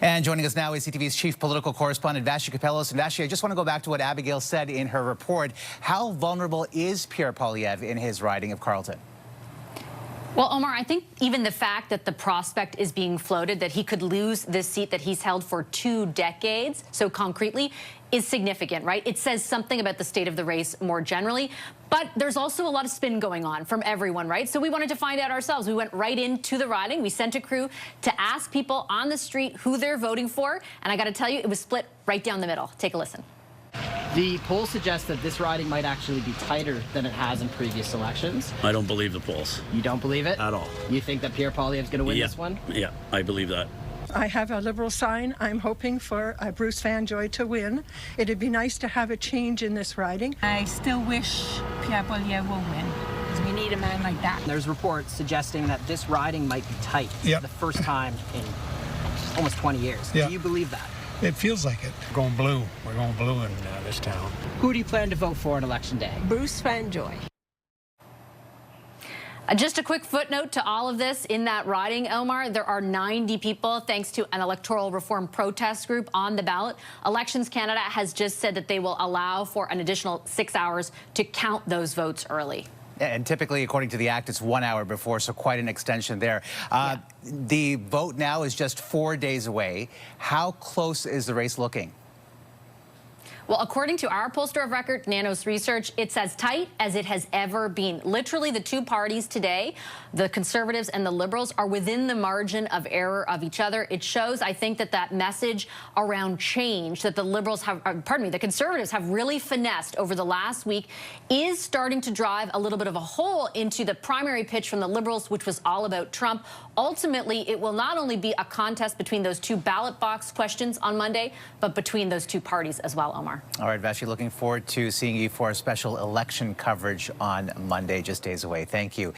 And joining us now is CTV's chief political correspondent, Vassy Kapelos. And Vassy, I just want to go back to what Abigail said in her report. How vulnerable is Pierre Poilievre in his riding of Carleton? Well, Omar, I think even the fact that the prospect is being floated that he could lose this seat that he's held for 2 decades so concretely is significant, right? It says something about the state of the race more generally, but there's also a lot of spin going on from everyone, right? So we wanted to find out ourselves. We went right into the riding. We sent a crew to ask people on the street who they're voting for, and I got to tell you, it was split right down the middle. Take a listen. The polls suggest that this riding might actually be tighter than it has in previous elections. I don't believe the polls. You don't believe it? At all. You think that Pierre Poilievre's going to win this one? Yeah, I believe that. I have a Liberal sign. I'm hoping for Bruce Fanjoy to win. It'd be nice to have a change in this riding. I still wish Pierre Poilievre will win, because we need a man like that. There's reports suggesting that this riding might be tight for the first time in almost 20 years. Do you believe that? It feels like it. We're going blue. We're going blue in this town. Who do you plan to vote for on Election Day? Bruce Fanjoy. Just a quick footnote to all of this. In that riding, Omar, there are 90 people, thanks to an electoral reform protest group, on the ballot. Elections Canada has just said that they will allow for an additional 6 hours to count those votes early. And typically, according to the Act, it's 1 hour before, so quite an extension there. The vote now is just 4 days away. How close is the race looking? Well, according to our pollster of record, Nanos Research, it's as tight as it has ever been. Literally, the two parties today, the Conservatives and the Liberals, are within the margin of error of each other. It shows, I think, that message around change that the Liberals have, the Conservatives have really finessed over the last week is starting to drive a little bit of a hole into the primary pitch from the Liberals, which was all about Trump. Ultimately, it will not only be a contest between those two ballot box questions on Monday, but between those two parties as well, Omar. All right, Vassy, looking forward to seeing you for a special election coverage on Monday, just days away. Thank you.